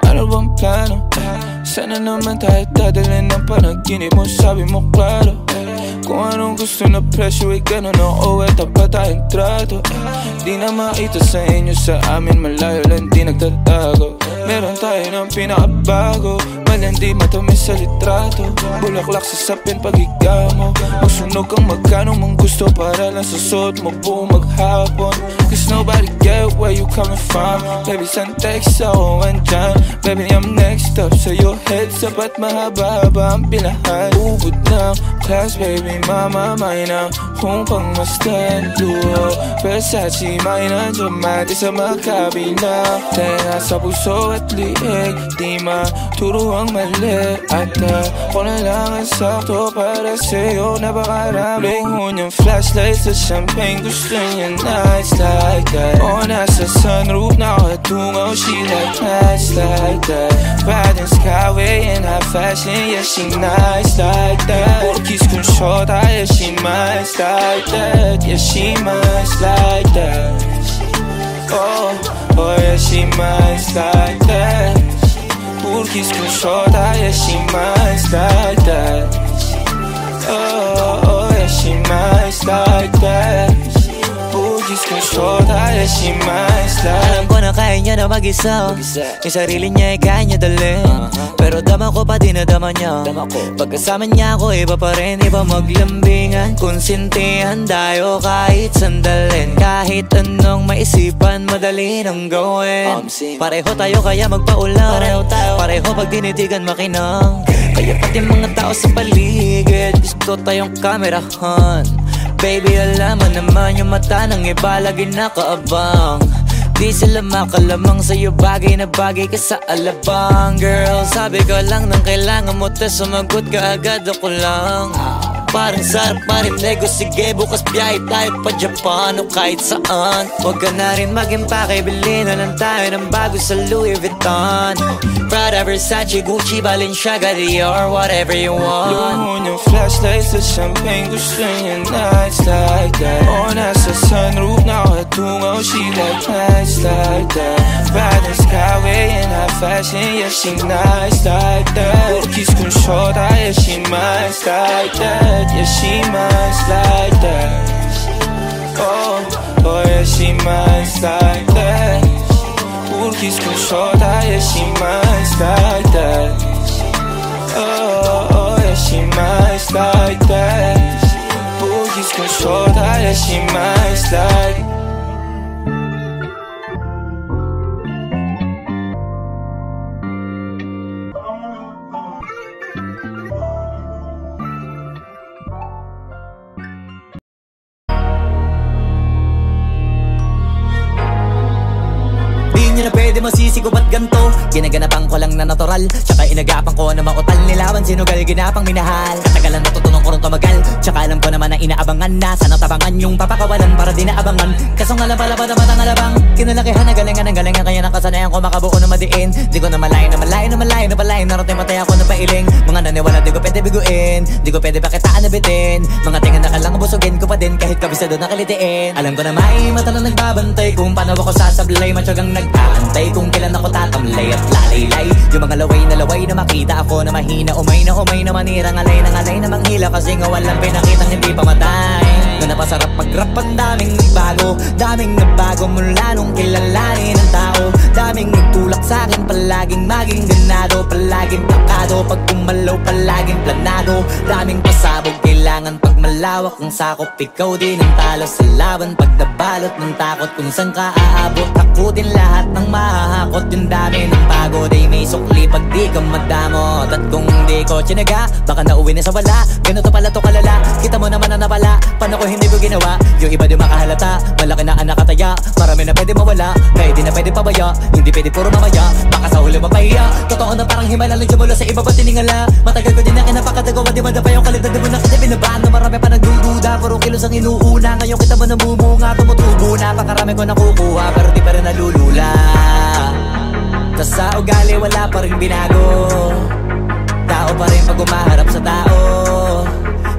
Ano bang plano? Sana naman tayo dadalhin ng panaginip mo. Sabi mo klaro kung anong gusto na presyo ay ganun o tapat tayong trato. Di na makita sa inyo, sa amin malayo lang di nagtatago. Meron tayo ng pinakabago, malandi matamis sa litrato. Bulaklak sa sapin pag higa mo. Magsunog kang magkano mong gusto para lang sa suot mo buong maghapon. Cause nobody get where you coming from. Baby, send text ako andyan. Baby, I'm next up sa'yo. Heads up at mahaba-haba ang pilahan. Ubod ng class, baby, mama, may na kung pang mustang luho. Versace, may na dramatic sa magkabila. Tenga sa puso at liig, di maturo ang mali. At ako na lang ang sakto para sa'yo. Napakarami yung flashlight sa champagne. Gusto niya nights like that. O nasa sunroof nakatungaw, she like nights like that. Riding skyway in high fashion, yeah, she nice like that. Porkis kung shorta, yeah, she nice like that. Yeah, she nice like that. Oh, yeah, she nice like that. Porkis kung shorta, yeah, she nice like that. Oh, yeah, she nice like that. Porkis kung shorta, yeah, she nice like that. Alam ko na kaya niya na mag-isa. Yung sarili niya ay kaya niya dalhin. Pero dama ko pa din na dama niya. Pagkasama niya ako iba pa rin. Iba maglambingan, konsintihan tayo kahit sandalin. Kahit anong maisipan, madali nang gawin. Pareho tayo kaya magpaulan. Pareho pag tinitigan makinang. Kaya pati mga tao sa paligid gusto tayong kamerahan. Baby, alam mo naman yung mata ng iba lagi nakaabang. Di sila makalamang sa'yo, bagay na bagay ka sa alabang. Girl, sabi ko lang nang kailangan mo, tas sumagot ka agad, ako lang. Parang sarap marinig ko, sige bukas biyahe tayo pa Japan o kahit saan. Huwag ka na rin mag-impake, bilhin na lang tayo ng bago sa Louis Vuitton. Prada, Versace, Gucci, Balenciaga, Dior, whatever you want. Luhon yung flashlight sa champagne, gusto niya nights like that. O nasa sunroof nakatungaw, she like nights like that. Riding skyway in high fashion, yeah, she nice like that. Porkis kung shorta, yeah, she nice like that. Yeah, she nice like that. Oh, yeah, she nice like that. Porkis kung shorta, yeah, she nice like that. Oh, yeah, she nice like that. Porkis kung shorta, yeah, she nice like that. Na pwede masisi ko ba't ganto? Ginaganapan ko lang na natural, tsaka inagapan ko na mautal. Nilawan sinugal, ginapang minahal. Katagalan natutunan ko rin tumagal, tsaka alam ko naman na inaabangan na. Sanang tabangan yung papakawalan para di naabangan. Kaso nga lang pala ba naman ang alabang kinalakihan na galingan ng galingan. Kaya nakasanayan ko makabuo na madiin. Di ko na malayo na malayo na malayo na palayo. Narating matay ako na pailing. Mga naniwala di ko pwede biguin, di ko pwede pakitaan na bitin. Mga tingan na kalang busugin ko pa din kahit kabisado na kalitiin. Alam ko na may mata na nagbabantay kung paano ako sasablay. Matyagang nag-aantay kung kailan ako tatamlay at lalaylay. Yung mga laway na makita ako na mahina. Umay na manirang alay na manghila. Kasi nga walang pinakitang hindi pamatay. Na napasarap mag-rap ang daming nagbago mula nung kilalanin ng tao. Daming nagtulak sa'kin, palaging maging ganado. Palaging plakado, pag kumalaw palaging planado. Daming pasabog, kailangan pag malawak ang sakop. Ikaw din ang talo sa laban, pag nabalot ng takot. Kung saan ka aabot, ako din lahat ng mahahakot. Yung dami ng pagod ay may sukli pag di ka madamot. At kung di ko tsinaga, baka nauwi na sa wala. Ganito pala to kalala, kita mo naman na napala. Paano ko hindi ko ginawa, yung iba di makahalata. Malaki na anak kataya, marami na pwede mawala. Kaya di na pwede pabaya, hindi pwede puro mamaya. Baka sa huli mapahiya, totoo na parang himala lang siya mula sa iba ba tiningala. Matagal ko din na kinapakatagawa, di man pa yung kalidad. Di mo na kasi binabahan na marami pa nagdududa. Puro kilos ang inuuna, ngayon kita mo namumunga. Tumutubo na, pakarami ko nakukuha, pero di pa rin nalulula. Tas sa ugali wala pa rin binago, tao pa rin pag umaharap sa tao.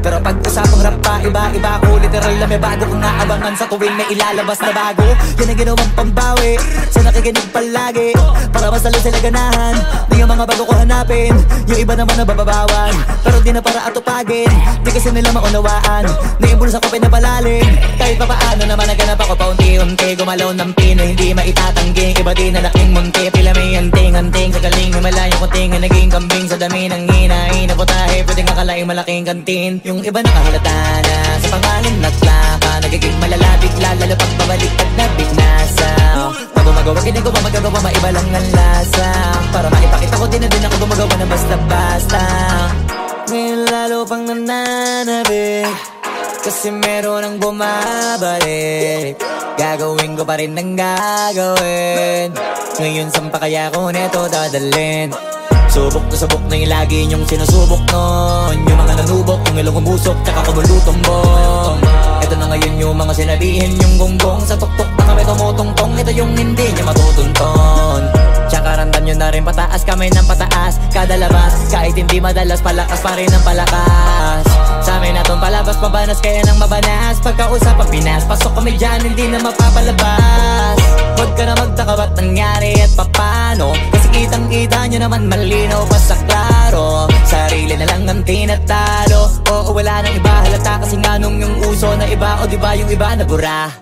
Pero pag usapang rap pa, iba-iba ako. Literal na may bago kong naabangan sa tuwing may ilalabas na bago. Yan ang ginawang pambawi sa nakikinig palagi, para mas lalo sila ganahan. Di yung mga bago ko hanapin, yung iba naman nababawan, pero di na para atupagin. Di kasi nila maunawaan, naimbulsa ko pinapalalim. Kahit pa paano naman naganap ako paunti-unti, gumalaw ng Pinoy, hindi maitatanggi. Iba din na laking munti, pila may anting-anting. Sa galing himalayang kunting, naging kambing sa dami ng hinahin na putahe. Pwedeng akalaing malaking kantin. Yung iba nakahalata na sa pangalan at laka, nagiging malala bigla, lalo pag babalik at nabinasa. Pag gumagawa, ginagawa, magagawa, maiba lang ang lasa. Para maipakita ko din na din ako gumagawa na basta-basta. Ngayon lalo pang nananabik, kasi meron ang bumabalik. Gagawin ko pa rin ang gagawin. Ngayon saan pa kaya ko neto dadalhin? Subok na subok na yung lagi niyong sinusubok nun. Yung mga nanubok, yung ilong umusok, tsaka kumulutong bong. Ito na ngayon yung mga sinabihin yung gonggong. Sa tuktok na kami tumutungtong, ito yung hindi niya matutunton. Tsaka randam nyo na rin pataas, kamay ng pataas kada labas, kahit hindi madalas, palakas pa rin ang palakas. Sa amin natong palabas, pabanas kaya nang mabanas. Pagkausap ang Pinas, pasok kami dyan, hindi na mapapalabas. Huwag ka na magtaka ba't nangyari at papano, kasi kitang-kita nyo naman malinaw pa sa klaro. Sarili na lang ang tinatalo, oo wala nang iba halata, kasi nga nung yung uso na iba, o diba yung iba na bura.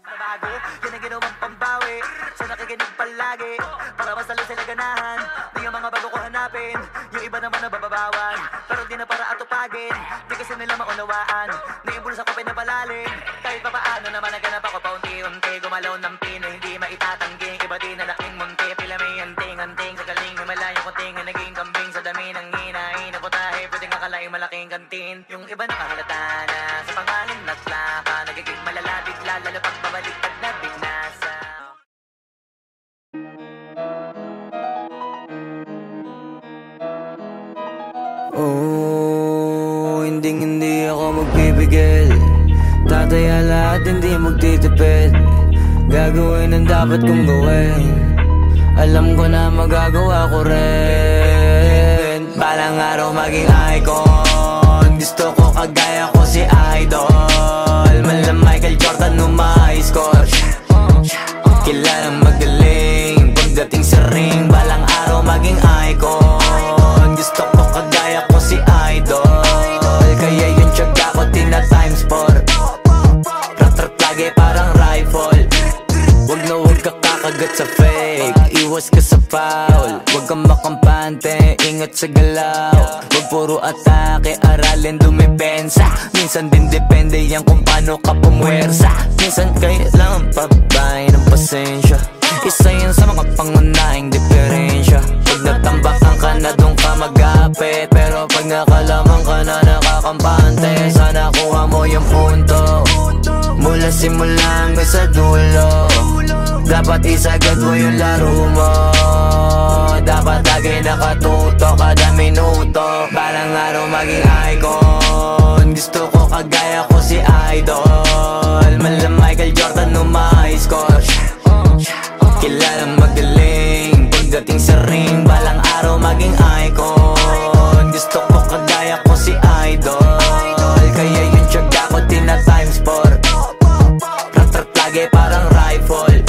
Nabago, yan ang ginawang pambawi sa nakikinig palagi, para mas lalo sila ganahan. Di yung mga bago ko hanapin, yung iba naman nababawan, pero di na para atupagin. Di kasi nila maunawaan, naimbulsa ko pinapalalim. Kahit pa paano naman naganap ako paunti-unti, gumalaw ng Pinoy, hindi maitatanggi. Iba din na laking munti, pila may anting-anting. Sa galing himalayang kunting, naging kambing sa dami ng hinahin na putahe. Pwedeng akalaing malaking kantin. Yung iba nakahalata na sa pangalan at laka, nagiging malala bigla, lalo pag babalik pag nabinasa. Oh, hindi ako magpipigil. Tataya lahat, hindi magtitipid. Gagawin ang dapat kong gawin. Alam ko na magagawa ko rin. Balang araw maging icon. Gusto ko kagaya ko si Idol. Mala Michael Jordan nung ma-high score. Kilalang magaling pagdating sa ring. Balang araw maging icon. Gusto ko kagaya ko si Idol. Kaya yung tiyaga ko tina times 4. Rat-rat lagi parang rifle. Wag na wag ka kakagat sa fake, iwas ka sa foul. Wag kang makampante, ingat sa galaw. Wag puro atake, aralin dumipensa. Minsan din depende yan kung paano ka pumwersa. Minsan kailangan pabay ng pasensya. Isa yan sa mga pangunahing diferensya. Pag natambakan ka na doon ka magapit, pero pag nakalaman ka na nakakampante, sana kuha mo yung punto mula simula hanggang sa dulo. Dapat isagad mo yung laro mo. Dapat lagi nakatuto kada minuto. Balang araw maging icon. Gusto ko kagaya ko si Idol. Mala Michael Jordan nung ma-high score. Kilalang magaling pagdating sa ring. Balang araw maging icon. Gusto ko kagaya ko si Idol. Kaya yung tiyaga ko tina times 4. Rat-rat lagi parang rifle.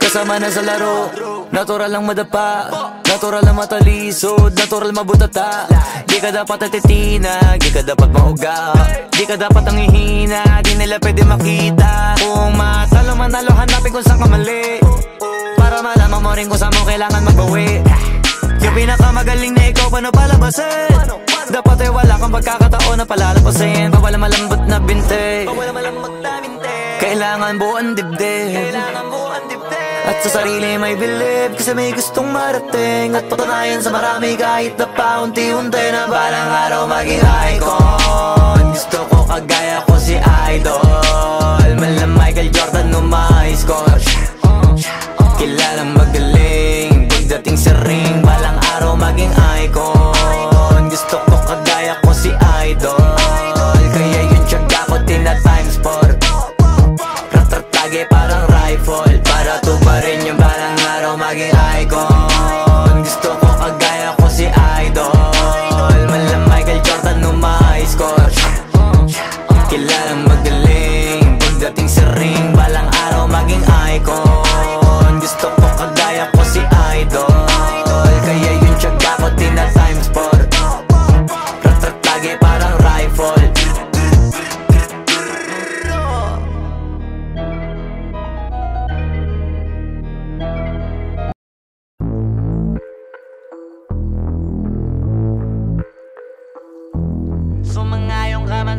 Kasama na sa laro, natural lang madapa, natural lang matalisod, natural mabutata. Di ka dapat atitina, di ka dapat mauga, di ka dapat ang ihina, di nila pwede makita. Kung matalo manalo, hanapin kung saan ka mali, para malaman mo rin kung saan mo kailangan magbawi. Yung pinakamagaling na ikaw, paano palabasin? Dapat ay wala kang pagkakataon na palalapasin. Pawala malambot na binte, kailangan buuan dibdib, at sa sarili may believe, kasi may gustong marating at patunayan sa marami kahit na paunti-unti na balang araw maging icon. Gusto ko kagaya ko si Idol. Mala Michael Jordan nung ma-high score. Kilalang magaling pagdating sa ring. Balang araw maging icon. Gusto ko kagaya ko si Idol. Kaya yung tiyaga ko tina times 4. Rat-rat lagi parang rifle, para tuparin yung balang araw maging icon. Gusto ko kagaya ko si Idol. Mala Michael Jordan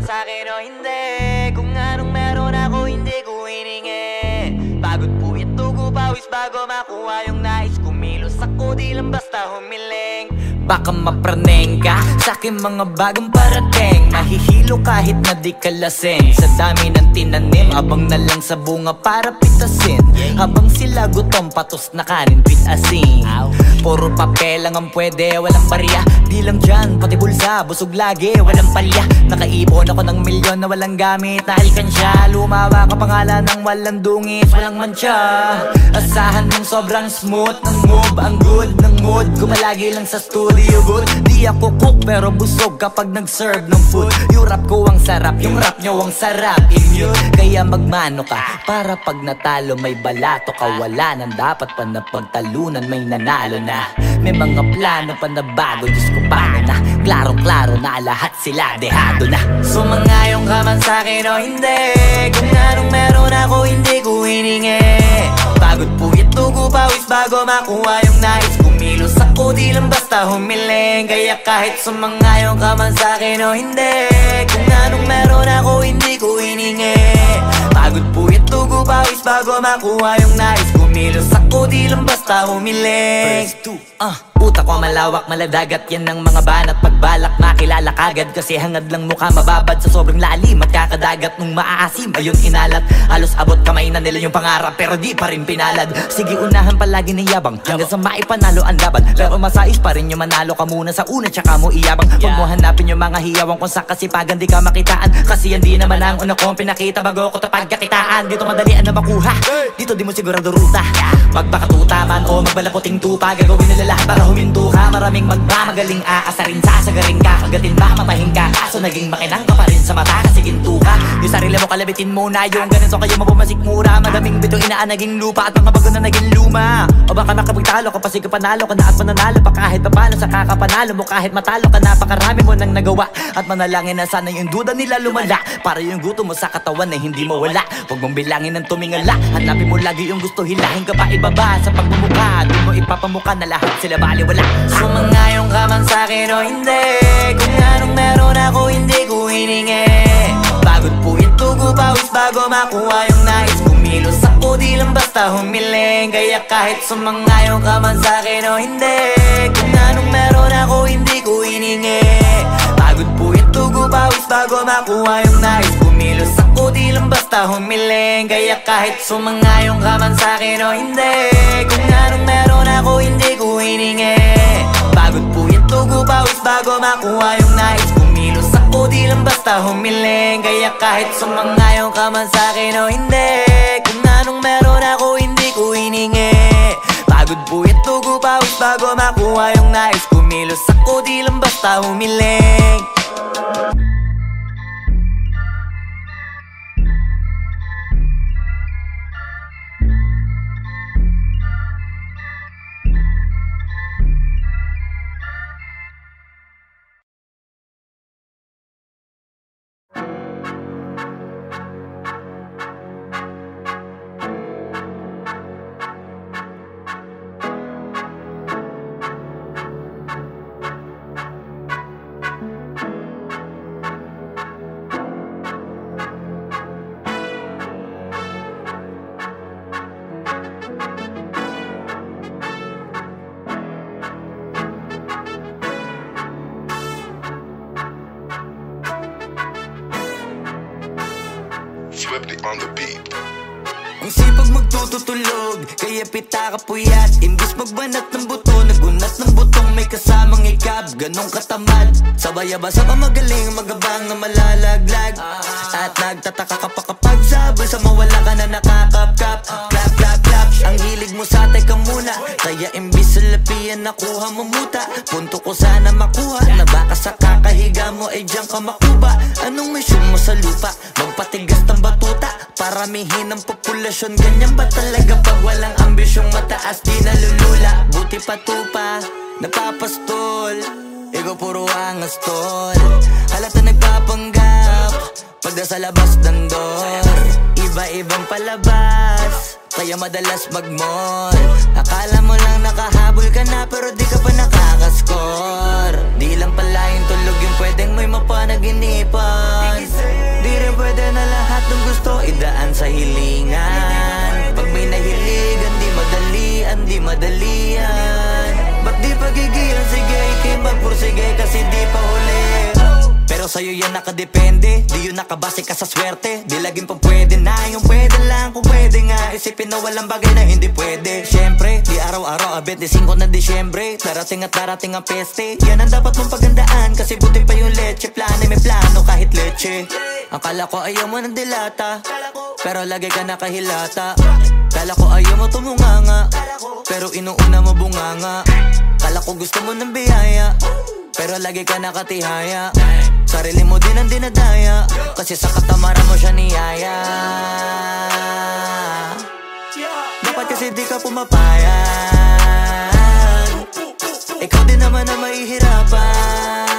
sa'kin o hindi. Kung anong meron ako hindi ko hiningi. Pagod puyat dugo pawis bago makuha yung nais. Kumilos ako di lang basta humiling. Baka mapraneng ka sa'kin mga bagong parating. Mahihilo kahit na di ka lasing. Sa dami ng tinanim, abang na lang sa bunga para pitasin. Habang sila gutom, patos na kanin with asin. Puro papel lang ang pwede, walang barya. Di lang dyan, pati bulsa, busog lagi, walang palya. Nakaipon ako ng milyon na walang gamit na alkansya. Lumawa ka pangalan ng walang dungis, walang mancha. Asahan mong sobrang smooth ng move. Ang good ng mood, gumalagi lang sa studio good. Di ako cook pero busog kapag nag-serve ng food. Yung rap ko ang sarap, yung rap nyo ang sarap. Immune, kaya magmano ka para pag natalo may balato ka. Wala nang dapat pa na pagtalunan, may nanalo na. May mga plano pa na bago, Diyos ko paano na. Klarong-klaro na lahat sila dehado na. Sumangayong ka man sa'kin o hindi. Kung anong meron ako hindi ko hiningi. Pagod puyat dugo pawis bago makuha yung nais. Kumilos ako di lang basta humiling. Kaya kahit sumangayong ka man sa'kin o hindi. Kung anong meron ako hindi ko hiningi. Pagod puyat dugo pawis bago makuha yung nais. Kumilos ako di lang basta humiling. Utak ko malawak, maladagat yan ng mga banat. Pagbalak makilala kagad kasi hangad lang mukha mababad sa sobrang lalim at kakadagat nung maaasim. Ayun inalat, halos abot kamay na nila yung pangarap pero di pa rin pinalad. Sige unahan palagi ng yabang hanggang sa maipanalo ang laban. Pero masais pa rin yung manalo ka muna sa una tsaka mo iyabang. Huwag mo hanapin yung mga hiyawang kung sa kasipagan di ka makitaan. Kasi yan di naman ang una kong pinakita bago ko tapagkakitaan. Dito madalian na makuha, dito di mo sigurado ruta. Magpakatuta man o magbalaputing tupa, gagawin nila lahat para huminto ka. Maraming magmamagaling aasarin, sasagarin ka, kagatin ba matahin ka. Kaso naging makinang ka pa rin sa mata kasi ginto ka. Yung sarili mo kalabitin muna, yung ganito kayo mapumasik mura. Madaming bito inaan naging lupa at mga bago na naging luma. O baka makapagtalo ka pa sige panalo ka na at mananalo pa kahit papano sa kakapanalo mo. Kahit matalo ka napakarami mo nang nagawa at manalangin na sana yung duda nila lumala. Para yung gutom mo sa katawan na hindi mawala. Huwag mong bilangin ng tumingala, hanapin mo lagi yung gusto, hilahin ka pa ibaba sa pagmumukha. Di mo ipapamukha na lahat sila baliwala. Sumangayong ka man sa'kin o hindi. Kung anong meron ako hindi ko hiningi. Pagod puyat dugo pawis bago makuha yung nais. Kumilos ako di lang basta humiling. Kaya kahit sumangayong ka man sa'kin o hindi. Kung anong meron ako hindi ko hiningi. Pagod puyat dugo pawis bago makuha yung nais. Kumilos ako di lang basta humiling. Kaya kahit sumangayong ka man sa'kin o hindi. Kung anong meron ako hindi ko hiningi. Pagod puyat dugo pawis bago makuha yung nais. Kumilos ako di lang basta humiling. Kaya kahit sumangayong ka man sa'kin o hindi. Kung anong meron ako hindi ko hiningi. Pagod puyat dugo pawis bago makuha yung nais. Kumilos ako di lang basta humiling. Swifty on the beat. Ang sipag magtututulog, kaya pita ka puyat. Imbis magbanat ng buto, nagunat ng butong may kasamang ikab. Ganong katamad, sabay-abasa ka magaling, magabang na malalaglag. At nagtataka ka pa kapag sabay sa mawala ka na nakakapkap. Clap, clap, clap, ang hilig mo sa teka muna. Kaya imbis sa lapian nakuha mo muta. Punto ko sana makuha, na baka sa kakahiga mo ay diyan ka makuba. Anong mission mo sa lupa? Magpatigas ng batuta, paramihin ang populasyon. Ganyan ba talaga pag walang ambisyong mataas di nalulula? Buti pa tupa, napapastol, ikaw puro angas tol. Halata nagpapanggap, pagda sa labas ng door. Iba-ibang palabas, kaya madalas mag-mall. Akala mo lang nakahabol ka na pero di ka pa nakakascore. Di lang pala yung tulog yung pwedeng may mapanaginipan. gusto idaan sa hilingan. Pag may nahiligan, di madalian. Ba't di pagigilan, sige, ikimagpursige kasi di pa huli. Pero sa'yo yan nakadepende, di yun nakabase ka sa swerte. Di laging pa pwede na, yung pwede lang kung pwede nga. Isipin na walang bagay na hindi pwede. Siyempre, di araw-araw, 25 na Disyembre. Darating at darating ang peste, yan ang dapat mong pagandaan. Kasi buti pa yung leche, plano may plano kahit leche. Akala ko ayaw mo ng dilata, pero lagi ka nakahilata. Kala ko ayaw mo tumunganga, pero inuuna mo bunganga. Kala ko gusto mo ng biyaya, pero lagi ka nakatihaya. Sarili mo din ang dinadaya, kasi sa katamaran mo siya niyaya. Dapat kasi di ka pumapayag, ikaw din naman na mahihirapan.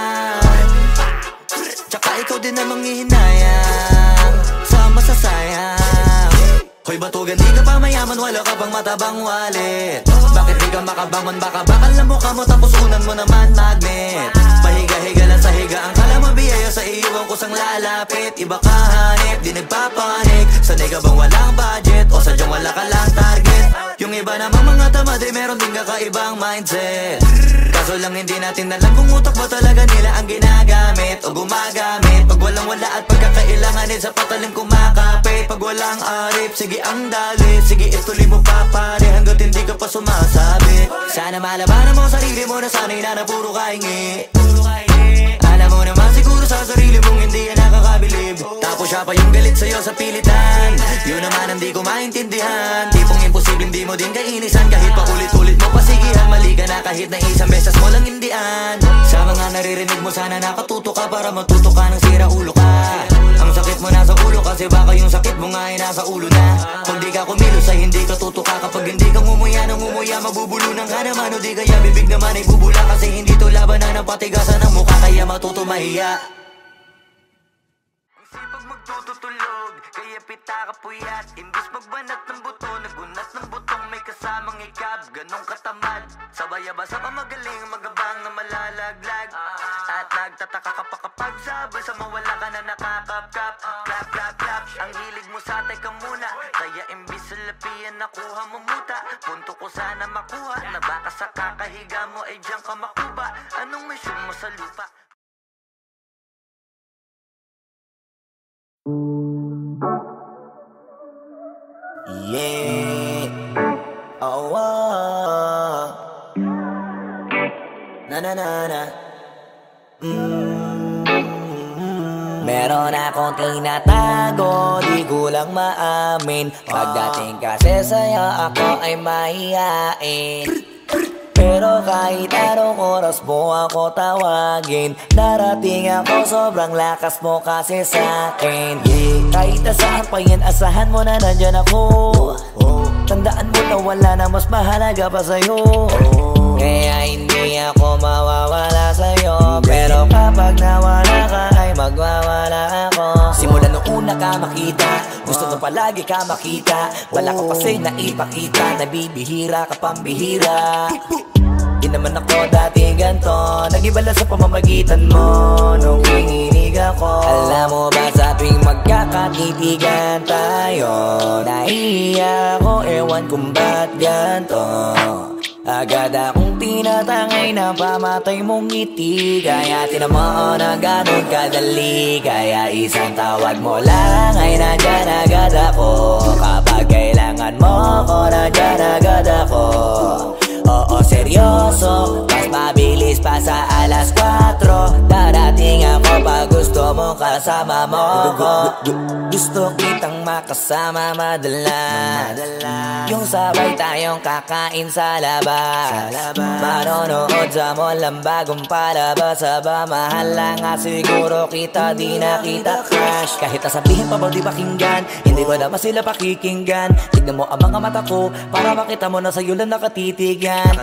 Tsaka ikaw din namang hihinayang sa masasayang. Hoy batugan, di ka pa mayaman, wala ka pang matabang wallet. Bakit di ka makabangon, baka bakal na mukha mo tapos unan mo naman magnet. Pahiga-higa lang sa higa, ang kala mo biyaya sa iyo ang kusang lalapit. Iba ka hanip, di nagpapanik. Sanay ka bang walang budget o sadyang wala ka lang target? Yung iba namang mga tamad ay meron din kakaibang mindset. Kaso lang hindi natin alam kung utak ba talaga nila ang ginagamit o gumagamit. Pag walang wala at pagkakailanganin sa patalim kumakapit. Pag walang arip, sige ang dali, sige ituloy mo pa pare hanggat hindi ka pa sumasabi. Sana malabanan mo sarili mo na sanay na puro kahingi. Alam mo naman siguro sa sarili mong hindi yan nakakabilib. Tapos siya pa yung galit sa'yo sa pilitan. Yun naman ang di ko maintindihan. Tipong imposibleng di mo din kainisan. Kahit pa ulit-ulit mo pasigihan, mali ka na kahit na isang beses mo lang hindian. Sa mga naririnig mo sana nakatuto ka para matuto ka ng sira ulo ka. Ang sakit mo nasa ulo kasi baka yung sakit mo nga ay nasa ulo na. Kung di ka kumilos ay hindi ka tutuka. Kapag hindi ka ngumuya ng ngumuya, mabubulunan ka naman. O di kaya bibig naman ay bubula kasi hindi to labanan ng patigasan ng mukha. Kaya matuto mahiya. Ang sipag magtututulog, kaya pita ka puyat. Imbis magbanat ng buto, nagunat ng butong may kasamang ikab. Ganong katamad, sabay-abasa ka magaling, magabang na malalaglag. At nagtataka ka pa kapag sabay sa mawala ka na nakakapkap. Clap, clap, clap, ang hilig mo sa teka muna. Kaya imbis sa lapian nakuha mo muta. Punto ko sana makuha, na baka sa kakahiga mo ay diyan ka makuba. Anong mission mo sa lupa? Yeah. Oh, oh. Na na na na. Meron akong tinatago, di ko lang maamin. Pagdating kasi sa'yo ako ay mahihain. Pero kahit anong oras mo ako tawagin, darating ako, sobrang lakas mo kasi sa'kin. Kahit nasaan pa yan, asahan mo na nandyan ako. Tandaan mo na wala na mas mahalaga pa sa'yo. Kaya hindi ako mawawala sa'yo. Pero kapag nawala ka ay magwawala ako. Simula nung una ka makita, gusto mo palagi ka makita. Wala ka kasi naipakita, nabibihira ka pambihira. Di naman ako dati ganto, nag-iba lang sa pamamagitan mo nung hinihinig ako. Alam mo ba sa tuwing magkakatitigan tayo, nahihiya ako, ewan kung ba't ganto. Agad akong tinatangay na pamatay mong ngiti. Kaya tinamaan na ganun kadali. Kaya isang tawag mo lang ay nandyan agad ako. Kapag kailangan mo ko, nandyan agad ako. Oo, seryoso, mas mabilis pa sa alas 4. Darating ako pag gusto mo kasama mo. Gusto kitang makasama madalas, yung sabay tayong kakain sa labas, manonood sa mall ang bagong palabas. Aba, mahal lang nga siguro kita, di na kita crush. Kahit nasabihin pa ba di pakinggan, hindi ko naman sila pakikinggan. Tignan mo ang mga mata ko para makita mo na sa'yo lang nakatitigan.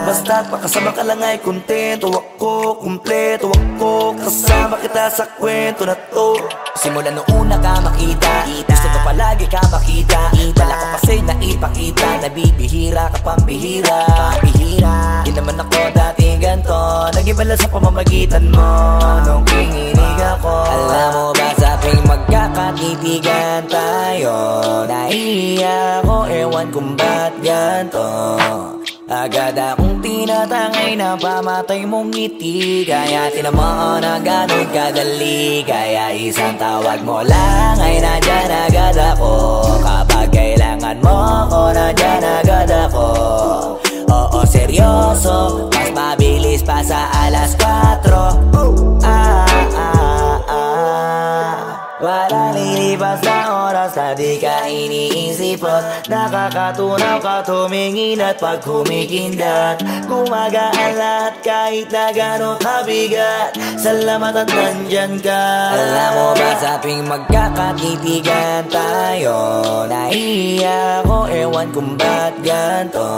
Basta pakasama ka lang ay kontento ako, kumpleto ako. Kasama kita sa kwento na to. Simula nung una ka makita, gusto mo palagi ka makita. Wala ka kasi naipakita, nabibihira ka pambihira. Di naman ako dati ganto, nag-iba himala sa pamamagitan mo nung kinginig ako. Alam mo ba sa tuwing magkakatitigan tayo, naiiyak ako, ewan kung ba't ganto. Agad akong tinatangay na pamatay mong ngiti, kaya tinamaan na ganun kadali. Kaya isang tawag mo lang ay nandyan agad ako. Kapag kailangan mo ako, nandyan agad ako. Oo, seryoso, mas mabilis pa sa alas 4. Walang lilipas na oras na di ka iniisip at nakakatunaw ka tumingin at pag kumikindat gumagaan lahat kahit na gano'n kabigat. Salamat at nandyan ka. Alam mo ba sa tuwing magkakatitigan tayo, naiiyak ako, ewan kung ba't ganto.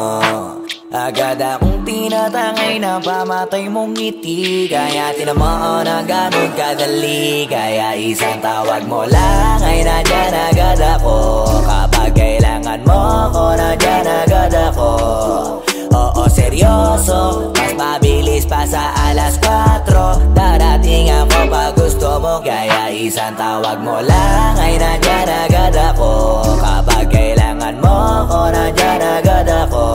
Agad akong tinatangay na pamatay mong ngiti, kaya tinamaan na ganun kadali. Kaya isang tawag mo lang ay nandyan agad ako. Kapag kailangan mo ako, nandyan agad ako. Oo, seryoso, mas mabilis pa sa alas 4. Darating ako pag gusto mo, kaya isang tawag mo lang ay nandyan agad ako. Kapag kailangan mo ako, nandyan agad ako.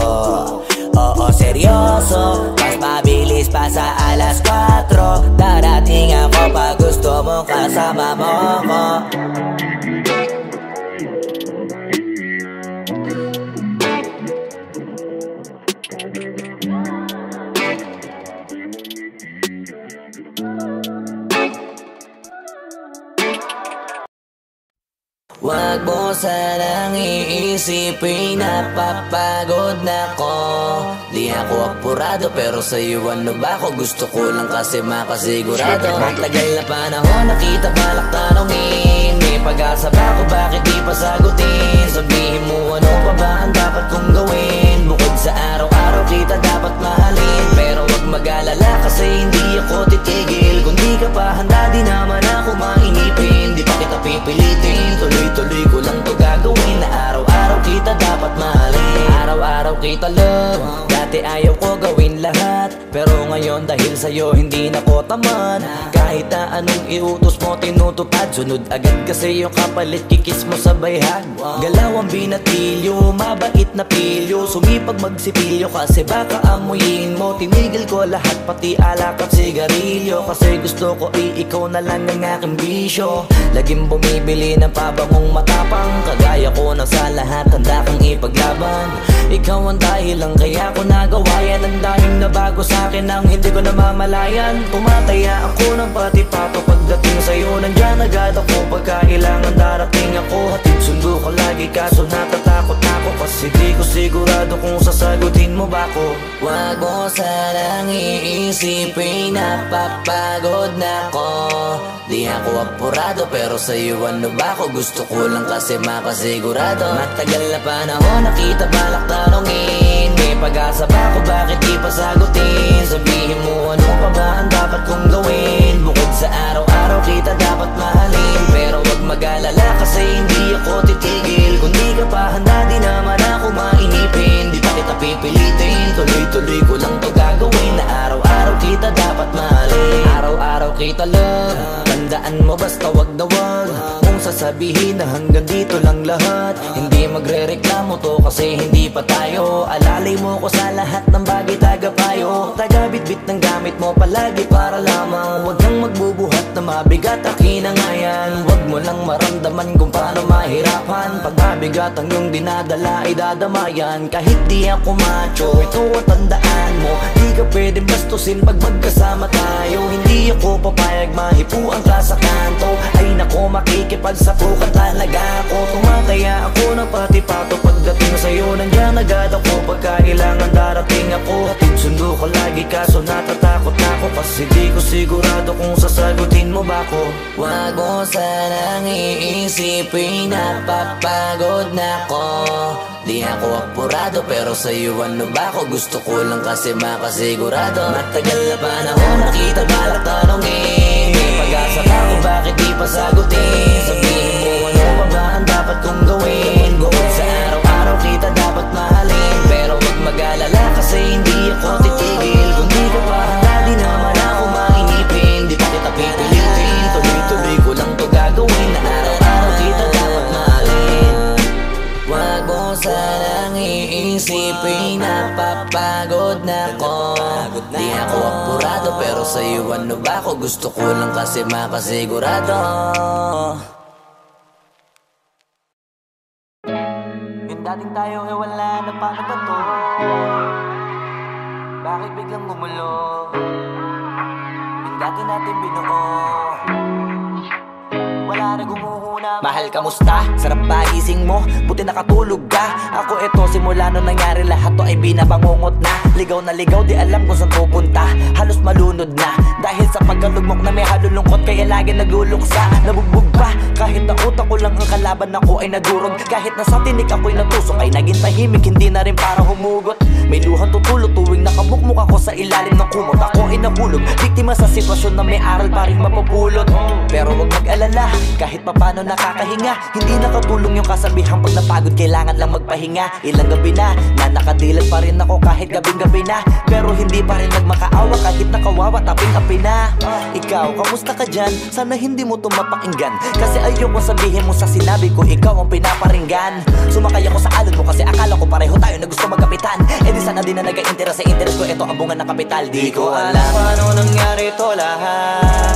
Oo, seryoso, mas mabilis pa sa alas 4. Darating ako pag gusto mo, kasama mo ko. Wag mo sanang iisipin na papagod na ko. Di ako apurado pero sa'yo ano ba ako? Gusto ko lang kasi makasigurado. Ang tagal na panahon nakita balak tanongin, may pag-asa ba ako, bakit di pa sagutin? Sabihin mo ano pa ba ang dapat kong gawin? Bukod sa araw-araw kita dapat mahalin, pero wag mag-alala kasi hindi ako titigil. Kung di ka pa handa di naman ako mainipin. Di pa kita pipilitin, tuloy-tuloy ko lang to gagawin. Na araw-araw kita dapat mahalin, araw-araw kita love. Dati ayaw ko gawin lahat, pero ngayon dahil sa'yo hindi na ko tamad. Kahit na anong iutos mo tinutupad, sunod agad kasi yung kapalit kikis mo sa bayhag. Galaw ang binatilyo, mabait na pilyo, sumipag magsipilyo kasi baka amuyin mo. Tinigil ko lahat pati alak at sigarilyo, kasi gusto ko ikaw na lang ang aking bisyo. Laging bumibili ng pabangong matapang, kagaya ko na sa lahat handa kang ipaglaban. Ikaw ang dahilan kaya ko nagawa yan. Ang daming nabago sa'kin nang hindi ko namamalayan. Tumataya ako ng pati pato pagdating sa'yo, nandyan agad ako. Pagkailangan darating ako, hatid sundo ko lagi kaso natatakot ako, kasi di ko sigurado kung sasagutin mo ba ko. Wag mo sanang iisipin na papagod na ko. Di ako apurado pero sa'yo ano ba ako? Gusto ko lang kasi makasigurado. Matagal na panahon nakita balak tanongin, may pag-asa ba ako, bakit di pa sagutin? Sabihin mo ano pa ba ang dapat kong gawin? Bukod sa araw-araw kita dapat mahalin, pero wag mag-alala kasi hindi ako titigil. Kung di ka pa handa di naman ako mainipin. Di pa kita pipilitin, tuloy-tuloy ko lang to gagawin. Na araw-araw kita dapat mahalin, araw-araw kita love. Tandaan mo basta wag na wag kung sasabihin na hanggang dito lang lahat. Hindi magre-reklamo to kasi hindi pa tayo. Alalay mo ko sa lahat ng bagay, tagapayo. Taga-bitbit ng gamit mo palagi para lamang wag kang magbubuhat na mabigat, akin na nga yan. Wag mo lang maramdaman kung paano mahirapan. Pag mabigat ang iyong dinadala ay dadamayan. Kahit di ako macho, ito at tandaan mo, di ka pwede bastusin pag magkasama tayo. Hindi ako papayag mahipuan ka sa kanto. Ay nako, makikipagsapukan talaga ako. Tumataya ako ng pati pato pagdating sa'yo, nandyan agad ako. Pagkailangan darating ako, hatid sundo ko lagi kaso natatakot na ako, kasi di ko sigurado kung sasagutin mo ba ko. Wag mo sanang iisipin na papagod na ko. Di ako apurado pero sa'yo ano ba ako? Gusto ko lang kasi makasigurado. Matagal na panahon nakita balak tanongin, may pag-asa ba ako, bakit di pa sagutin? Sabihin mo ano pa ba ang dapat kong gawin? Bukod sa araw-araw kita dapat mahalin, pero wag mag-alala kasi hindi ako titigil. Kung di ka pa handa di naman napapagod na ko. Di ako apurado pero sa'yo ano ba ako? Gusto ko lang kasi makasigurado. Yung dating tayo eh wala na, paano ba to? Bakit biglang gumulo? Yung dati natin binuo wala na gumuhuna. Mahal, kamusta? Sarap ba gising mo? Buti nakatulog ka. Ako eto, simula nung nangyari lahat to ay binabangungot na. Ligaw na ligaw, di alam kung saan pupunta. Halos malunod na dahil sa pagkalugmok na may halulungkot. Kaya lagi nagluluksa, nabugbog pa. Kahit na utak ko lang ang kalaban ako ay nagurog. Kahit na sa tinik ako'y natusok ay naging tahimik, hindi na rin para humugot. May luhang tutulog tuwing nakabukmuk ako sa ilalim ng kumot. Ako ay nahulog, biktima sa sitwasyon na may aral pa rin mapupulot. Pero wag mag-alala, kahit papano nakakahinga. Hindi nakatulong yung kasabihan pag napagod kailangan lang magpahinga. Ilang gabi na nakadilat pa rin ako kahit gabing-gabi na. Pero hindi pa rin nagmakaawa kahit nakawawa taping-api na. Ikaw, kamusta ka dyan? Sana hindi mo to mapakinggan, kasi ayoko sabihin mo sa sinabi ko ikaw ang pinaparinggan. Sumakay ako sa alon mo kasi akala ko pareho tayo na gusto magkapitan. Eh di sana din na nag-interest sa interest ko, ito ang bunga ng kapital. Di ko alam paano nangyari to lahat.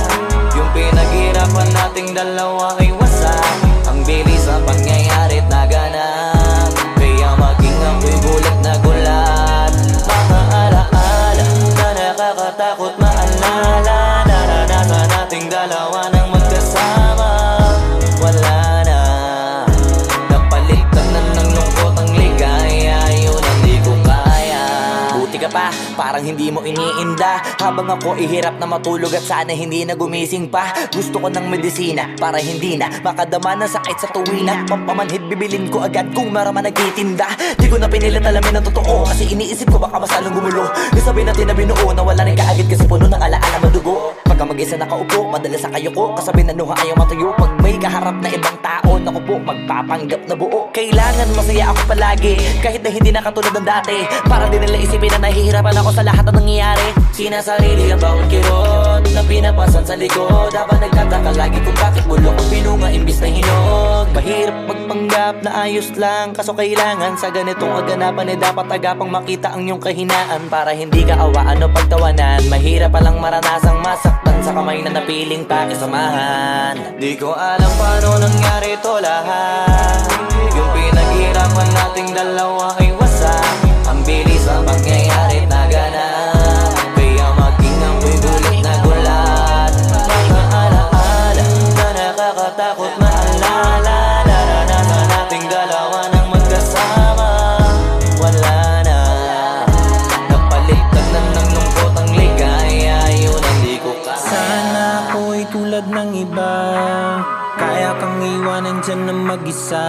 Yung pinaghirapan nating dalawa ay wasak. Ang bilis ang pangyayari't naganap, kaya maging ako'y gulat na gulat. Mga alaala na nakakatakot maalala. Naranasan nating dalawa nang magkasama. Wala na, napalitan na ng lungkot ang ligaya. Yun ang di ko kaya. Buti ka pa, parang hindi mo iniinda. Habang ako ihirap na matulog at sana hindi na gumising pa. Gusto ko ng medisina para hindi na makadama ng sakit sa tuwina. Pampamanhid bibilin ko agad kung maraman nagtitinda. Di ko na pinilit alamin ang totoo, kasi iniisip ko baka mas lalong gumulo. Isabi natin na binuo na wala rin kaagad kasi puno ng alaala madugo. Pagka mag-isa nakaupo, madalas sa kayo ko. Kasabi na nuha ayaw matuyo. Pag may kaharap na ibang tao, naku po, magpapanggap na buo. Kailangan masaya ako palagi, kahit na hindi na katulad ng dati. Para din nila isipin na nahihirapan ako sa lahat ng nangyayari. Sinasarili ang bawat kirot na pinapasan sa likod. Habang nagtataka lagi kung bakit bulok ang pinunga imbis na hinog. Mahirap magpanggap na ayos lang, kaso kailangan sa ganitong aganapan eh dapat agapang makita ang iyong kahinaan. Para hindi ka awaan o pagtawanan, mahirap palang maranasang masaktan sa kamay na napiling pakisamahan. Di ko alam paano nangyari to lahat. Yung pinaghirapan nating dalawa ay wasak. Ang bilis ang pangyayari't naganap, kaya maging ako'y gulat na gulat. Mga alaala na nakakatakot maalala. Naranasan nating dalawa nang magkasama. Wala na, napalitan na ng lungkot ang ligaya. Yun ang di ko kaya. Sana ako'y tulad ng iba, kaya kang iwanan dyan na mag-isa.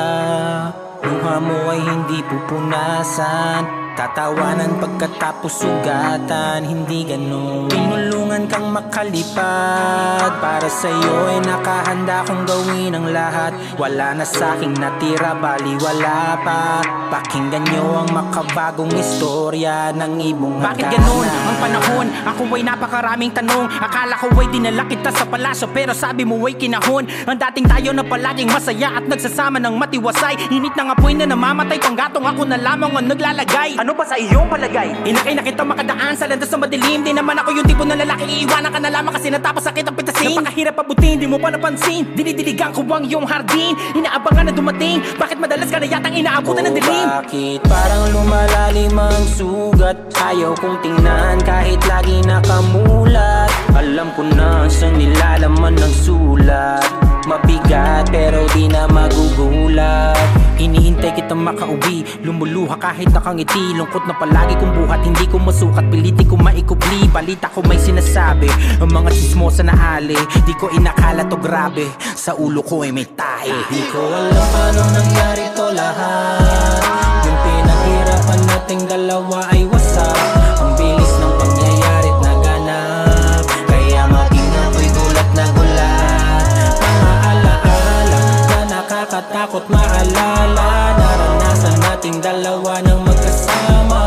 Luha mo ay hindi pupunasan, tatawanan pagkatapos sugatan. Hindi ganun, tinulungan kang makalipad. Para sa'yo ay nakahanda kong gawin ang lahat. Wala na sa'king natira, baliwala pa. Pakinggan nyo ang makabagong istorya ng ibong hagana. Bakit ganun ang panahon? Ako ay napakaraming tanong. Akala ko ay dinala kita sa palasyo, pero sabi mo ay kinahon. Ang dating tayo na palaging masaya at nagsasama ng matiwasay. Init ng apoy na namamatay, panggatong ako na lamang ang naglalagay. Ano ba sa iyong palagay? Inakay na kita makadaan sa landas na madilim. Di naman ako yung tipo na lalaking iiwanan ka na lamang kasi natapos sakit ang pitasin. Napakahirap abutin, di mo pa napansin. Dinidiligan ko ang iyong hardin. Inaabangan na dumating, bakit madalas ka na yatang inaabutan ng dilim? Bakit parang lumalalim ang sugat? Ayaw kong tingnan kahit lagi nakamulat. Alam ko na sa nilalaman ng sulat. Mabigat pero di na magugulat. Hinihintay kitang makauwi, lumuluha kahit nakangiti. Lungkot na palagi kong buhat, hindi ko masukat, piliti ko maikubli. Balita ko may sinasabi, ang mga chismosa na ali. Di ko inakala to grabe, sa ulo ko ay may tahi. Di ko alam paano nangyari to lahat. Yung pinaghirapan nating dalawa ay wasak. Ang bilis ng pangyayari't naganap, kaya maging ako'y gulat na gulat. Mga alaala na nakakatakot maalala. Naranasan nating dalawa ng magkasama.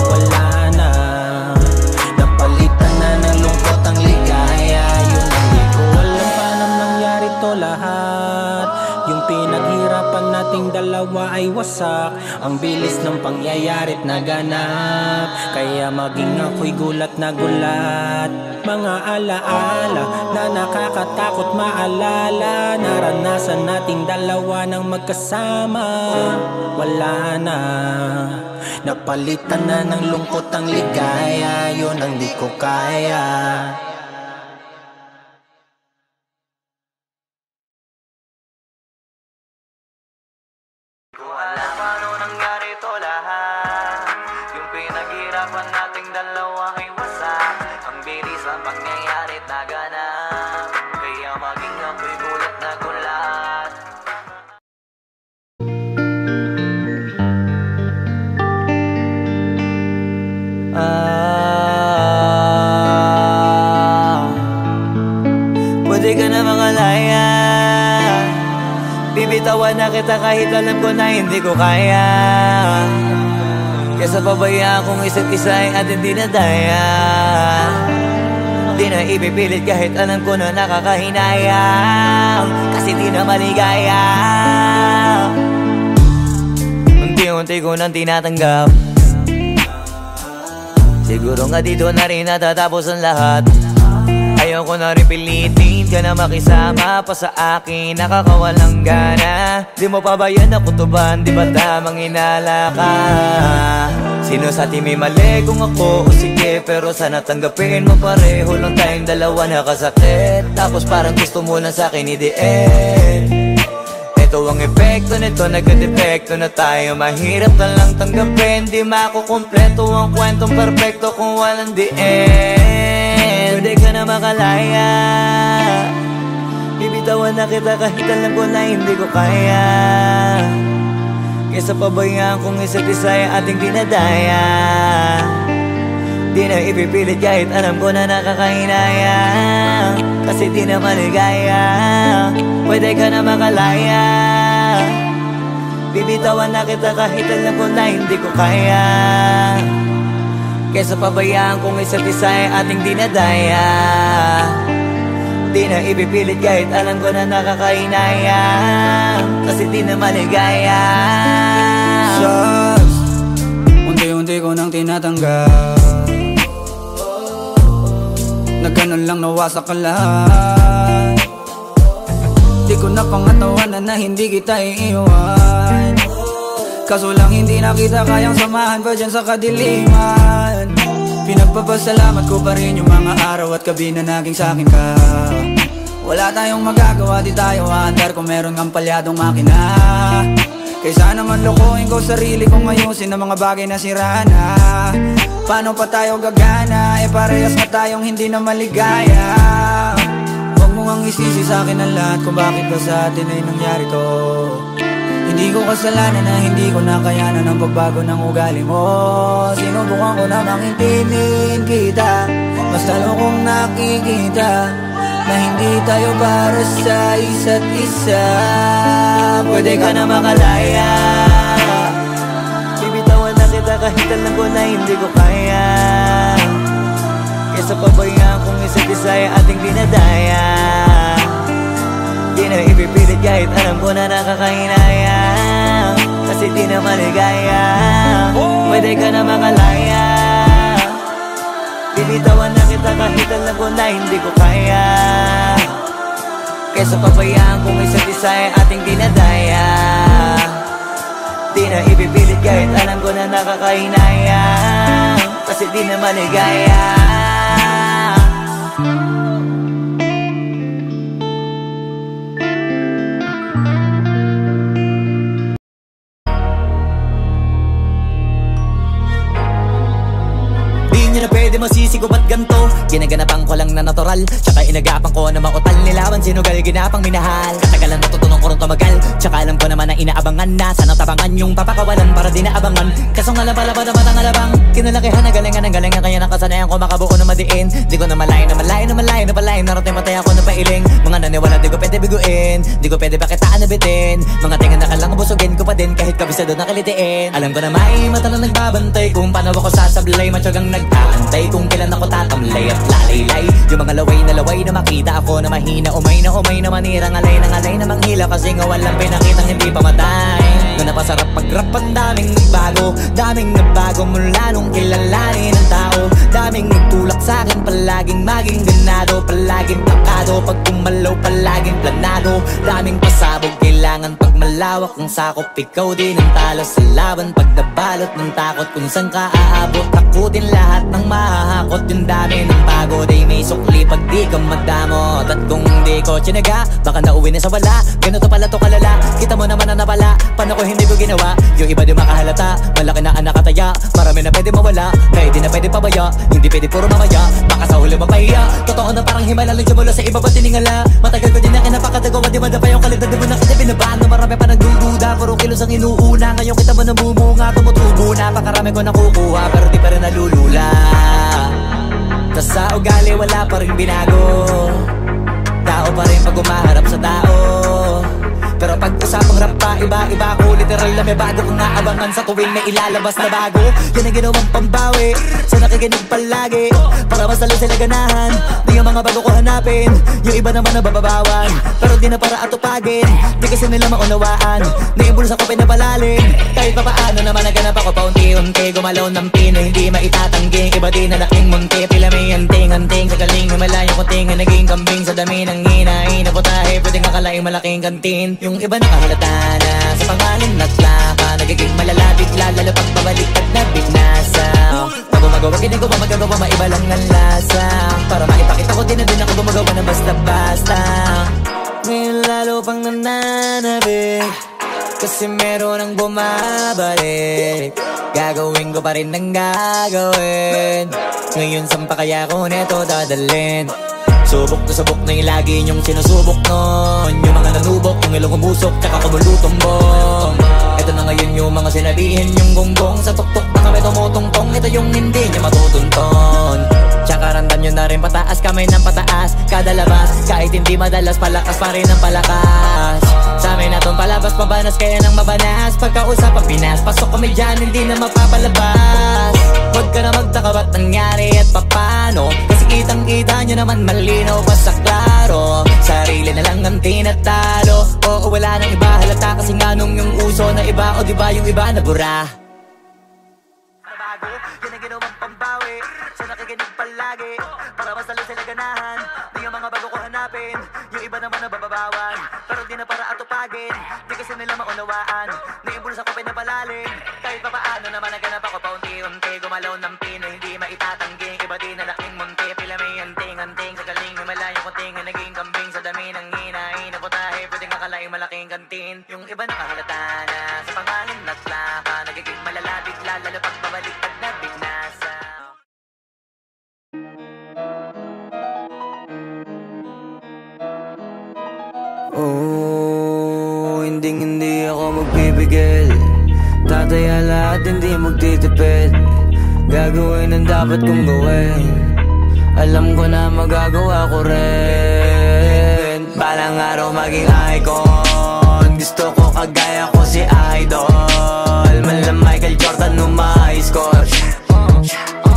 Wala na, napalitan na ng lungkot ang ligaya. Yun ang di ko alam paano nangyari to lahat. Yung pinaghirapan nating dalawa ay wasak. Ang bilis ng pangyayari't naganap, kaya maging ako'y gulat na gulat. Mga alaala na nakakatakot maalala, naranasan nating dalawa ng magkasama. Wala na, napalitan na ng lungkot ang ligaya, yun ang di ko kaya. Di ko alam paano nangyari to lahat. Yung pinaghirapan nating dalawa ay wasak. Ang bilis ang pangyayari't naganap, kaya maging ako'y gulat na gulat. Pwede ka na makalaya, bibitawan na kita kahit alam ko na hindi ko kaya. Kesa pabayaan kung isa't isa ay ating dinadaya. Di na ipipilit kahit alam ko na nakakahinayang, kasi di na maligaya. Unti-unti ko nang tinatanggap, siguro nga dito na rin natatapos ang lahat. Ayaw ko na rin pilitin ka na makisama pa sa akin, nakakawalang gana. Di mo pa ba yan nakutuban, di ba tamang inala ka? Sino sa atin may mali kung ako o sige, pero sana tanggapin mo pareho lang tayong dalawa nakasakit. Tapos parang gusto mo lang sa akin i-end. Ito ang epekto nito, nagka-depekto na tayo. Mahirap na lang tanggapin, di makukumpleto ang kwentong perfecto kung walang the end. Pwede ka na makalaya, bibitawan na kita kahit alam ko na hindi ko kaya. Kesa pabayaan kung isa't isa ay ating dinadaya. Di na ipipilit kahit alam ko na nakakahinaya, kasi di na maligaya. Pwede ka na makalaya, bibitawan na kita kahit alam ko na hindi ko kaya. Kesa pabayaan kung isa't isa ay ating dinadaya. Di na ipipilit kahit alam ko na nakakahinaya, kasi di na maligaya. Just unti-unti ko nang tinatanggap, na ganun lang nawasak ka lahat. Di ko na pangatawanan na hindi kita iiwan, kaso lang hindi na kita kayang samahan pa dyan sa kadiliman. Pinagpapasalamat ko pa rin yung mga araw at gabi na naging sa'kin ka. Wala tayong magagawa, di tayo aandar kung meron kang palyadong makina. Kaysa naman lokohin ko sarili kong ayusin ang mga bagay na sira na. Paano pa tayo gagana, parehas na tayong hindi na maligaya. Huwag mo ngang isisi sa'kin ang lahat kung bakit ba sa atin ay nangyari to. Hindi ko kasalanan na hindi ko nakayanan ang pagbago ng ugali mo. Sinubukan ko namang intindihin kita, mas lalo kong nakikita na hindi tayo para sa isa't isa. Pwede ka na makalaya, bibitawan na kita kahit alam ko na hindi ko kaya. Kesa pabayaan kung isa't isa ay ating dinadaya. Di na ipipilit kahit alam ko na nakakahinaya, kasi di na maligaya. Pwede ka na makalaya, bibitawan na kita kahit alam ko na hindi ko kaya. Kesa pabayaan kung isa't isa ay ating dinadaya. Di na ipipilit kahit alam ko na nakakahinaya, kasi di na maligaya. Masisi ko ba't ganto? Ginaganapan ko lang na natural, tsaka inagapan ko na mautal. Nilawan sinugal, ginapang minahal. Katagalan natutunan ko rin tumagal, tsaka alam ko naman na inaabangan na. Sana tabangan yung papakawalan para di naabangan. Kaso nga lang pala ba naman ang alabang kinalakihan na galingan ng galingan, kaya nakasanayan ko makabuo na madiin. Di ko na malayo na malayo na malayo na palayo, narating matay ako na pailing. Mga naniwala di ko pwede biguin, di ko pwede bakitaan na bitin. Mga tingan na kalang busugin ko pa din kahit kabisado na kalitiin. Alam ko na may mata na nagbabantay kung paano ako sasablay, matyagang nagtahan nag-aantay kung kailan ako tatamlay at lalaylay. Yung mga laway na makita ako na mahina, umay na manirang alay na manghila. Kasi nga walang pinakitang hindi pamatay. Na napasarap pag-rap, ang daming nagbago mula nung kilalanin ang tao. Daming nagtulak sa'kin, palaging maging ganado, palaging plakado, pag kumalaw palaging planado. Daming pasabog, kailangan pag malawak ang sakop. Ikaw din ang talo sa laban, pag nabalot ng takot kung saan ka aabot. Takutin lahat ng mahahakot, yung dami ng pagod ay may sukli pag di ka madamot. At kung di ko tsinaga, baka nauwi na sa wala. Ganito pala to kalala, kita mo naman na napala. Paano ko hindi ko ginawa, yung iba di makahalata. Malaki na ang nakataya, marami na pwede mawala, kaya di na pwede pabaya, hindi pwede puro mamaya, baka sa huli mapahiya. Totoo na parang himala lang mula sa iba ba tiningala. Matagal ko din na kinapakatagawa, di madapa yung kalidad, di mo na kita binabaan. Na marami pa nagdududa, puro kilos ang inuuna. Ngayon kita mo namumunga, tumutubo na. Pakarami ko nakukuha, pero di pa rin nalulula. Tas sa ugali wala pa rin binago, tao pa rin pag umaharap sa tao. Pero pag usapang rap pa, iba ako. Literal na may bago kong naabangan sa tuwing may ilalabas na bago. Yan ang ginawang pambawi sa nakikinig palagi, para mas lalo sila ganahan. Di yung mga bago ko hanapin, yung iba naman nabababawan, pero di na para atupagin. Di kasi nila maunawaan, naimbulsa ko pinapalalim. Kahit pa paano naman naganap ako paunti-unti. Gumalaw ng pino, hindi maitatanggi. Iba din na laking munti, pila may anting-anting. Sa galing may malayong kunting, naging kambing sa dami ng hinahin na putahe. Pwedeng akalaing malaking kantin. Yung iba nakahalata na sa pangalan at laka, nagiging malalapit lalo pag babaliktad na binasa. Pag gumagawa, ginagawa, magagawa, maiba lang ang lasa. Para maipakita ko din na din ako gumagawa na basta-basta. Ngayon lalo pang nananabik, kasi meron ang bumabalik. Gagawin ko pa rin ang gagawin. Ngayon saan pa kaya ko neto dadalhin? Subok na yung lagi niyong sinusubok nun. Yung mga nanubok, yung ilong umusok, tsaka kumulutumbong. Ito na ngayon yung mga sinabihin yung gonggong. Sa tuktok na kami tumutungtong, ito yung hindi niya matutunton. Tsaka randan nyo na rin pataas, kamay ng pataas. Kada labas, kahit hindi madalas, palakas pa rin ang palakas. Sa amin na tong palabas, pabanas kaya nang mabanas. Pagkausap ang Pinas, pasok kami dyan, hindi na mapapalabas. Huwag ka na magtaka ba't nangyari at papano, kasi kitang-kita nyo naman malinaw pa sa klaro. Sarili na lang ang tinatalo, oo wala nang iba halata. Kasi nga nung yung uso na iba, o diba yung iba na bura. Nabago, yan ang ginawang pambawi sa nakikinig palagi, para mas lalo sila ganahan. Di yung mga bago ko hanapin, yung iba naman nabababawan, pero di na para atupagin. Di kasi nila maunawaan, naimbulsa ko pinapalalim. Kahit pa paano naman naganap ako paunti-unti. Gumalaw ng pino, hindi maitatanggi. Iba din na laking munti, pila may anting-anting. Sa galing may malayong kunting, naging kambing sa dami ng hinahin na putahe. Pwedeng akalaing malaking kantin. Yung iba nakahalata na sa pangalan at laka, nagiging malalapit lalo pag babaliktad na binasa. Oh, hindi ako magpipigil. Tataya lahat, hindi magtitipid. Gagawin ang dapat kong gawin. Alam ko na magagawa ko rin. Balang araw maging icon. Gusto ko kagaya ko si Idol. Mala Michael Jordan nung ma-high score.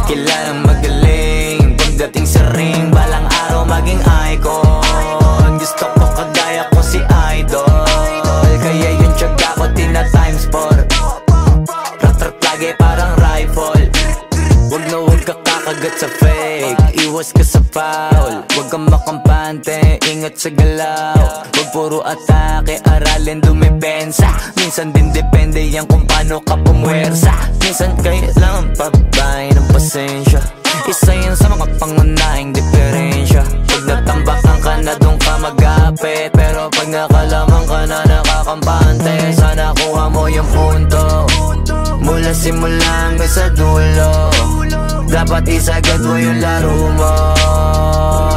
Kilalang magaling pagdating sa ring. Balang araw maging icon. Gusto ko kagaya ko si Idol. Kaya yung tiyaga ko tina-times 4. Rat-rat lagi parang rifle. Huwag ka kakagat sa fake, iwas ka sa foul. Huwag kang makampante, ingat sa galaw. Huwag puro atake, aralin dumipensa. Minsan din depende yan kung paano ka pumwersa. Minsan kailangan pabay ng pasensya. Isa yan sa mga pangunahing diferensya. Pag natambakan ka na doon ka mag-apit, pero pag nakalaman ka na nakakampante, sana kuha mo yung punto. Mula simula hanggang sa dulo, dapat isagad mo yung laro mo.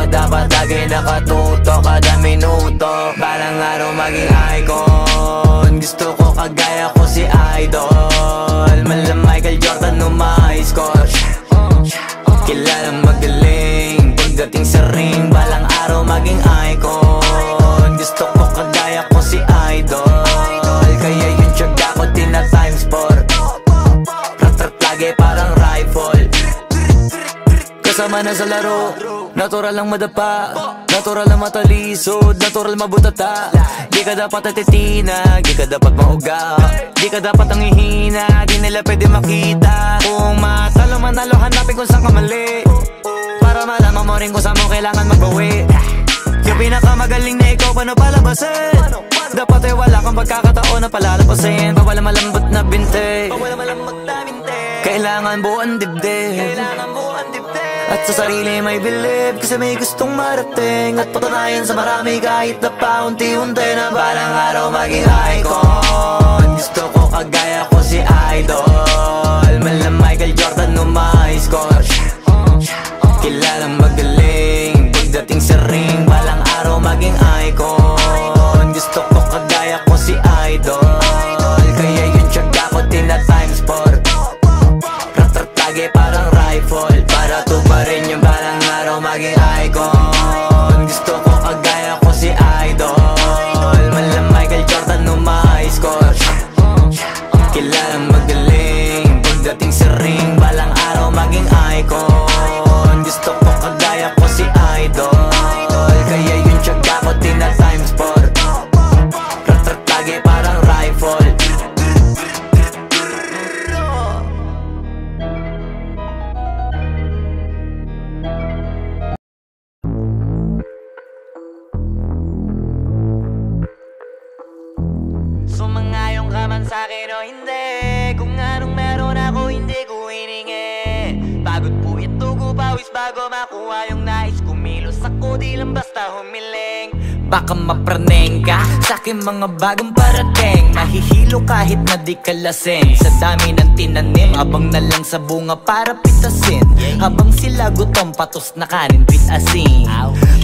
Dapat lagi nakatuto kada minuto. Balang araw maging icon. Gusto ko kagaya ko si Idol. Mala Michael Jordan nung ma-high score. Kilalang magaling pagdating sa ring. Balang araw maging icon. Gusto ko kagaya ko si Idol. Kaya yung tiyaga ko tina-times 4. Rat-rat lagi parang rifle. kasama na sa laro. Natural lang madapa, natural lang matalisod, natural mabutata. Di ka dapat atitinag, di ka dapat mauga, di ka dapat ang ihina, di nila pwede makita. Kung matalo manalo, hanapin kung saan ka mali, para malaman mo rin kung saan mo kailangan magbawi. Yung pinakamagaling na ikaw, paano palabasin? Dapat ay wala kang pagkakataon na palalapasin. Bawal malambot na binte, kailangan buuan dibdib, at sa sarili may believe, kasi may gustong marating at patunayan sa marami, kahit na paunti-unti na balang araw maging icon. Gusto ko kagaya ko si Idol, mala Michael Jordan no may score. Kilalang magaling pagdating sa ring, balang araw maging icon. Gusto ko kagaya ko si Idol, kaya yung tiyaga ko tina-times 4. Rat-rat-lagi parang rifle, para tuparin yung balang araw maging icon. Gusto ko kagaya ko si Idol, mala Michael Jordan no may score. Kilalang magaling pagdating sa ring, balang araw maging icon. Gusto ko kagaya ko si Idol, kaya yung tiyaga ko tina-times 4. Rat-rat-lagi parang rifle. Sumangayong ka man sa'kin o hindi, kung anong meron ako hindi ko hiningi. Pagod po ito ko pawis bago makuha yung nais. Kumilos ako di lang basta humiling. Baka mapraneng ka sa'kin mga bagong parating, mahihilo kahit na di ka lasing. Sa dami ng tinanim, abang na lang sa bunga para pitasin. Habang sila gutom, patos na kanin pitasin.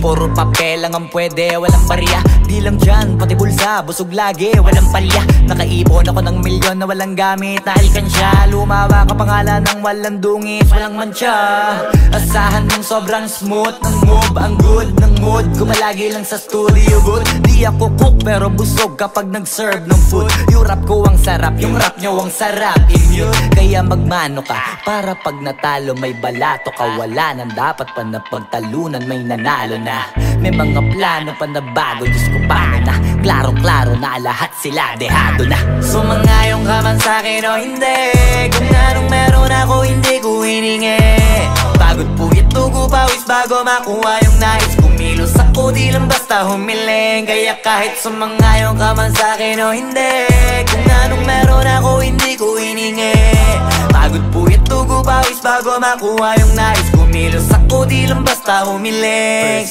Puro papel lang ang pwede, walang barya. Di lang dyan, pati bulsa, busog lagi, walang palya. Nakaipon ako ng milyon na walang gamit na alkansya. Lumawa ka pangalan ng walang dungis, walang mancha. Asahan mong sobrang smooth ng move, ang good ng mood. Kumalagi lang sa studio booth. Di ako cook pero busog kapag nag-serve ng food. Yung rap ko ang sarap, yung rap nyo ang sarap. Immune, kaya magmano ka para pag natalo may balato ka. Wala nang dapat pa na pagtalunan, may nanalo na. May mga plano pa na bago, Diyos ko paano na. Klarong-klaro na lahat sila dehado na. Sumangayong ka man sa'kin o hindi, kung anong meron ako hindi ko hiningi. Pagod po ito ko pawis bago makuha yung nais. Kumilos ako di lang basta humiling, kaya kahit sumangayong ka man sa'kin o hindi, kung anong meron ako hindi ko hiningi. Pagod po ito ko pawis bago makuha yung nais. Kumilos ako di lang basta humiling.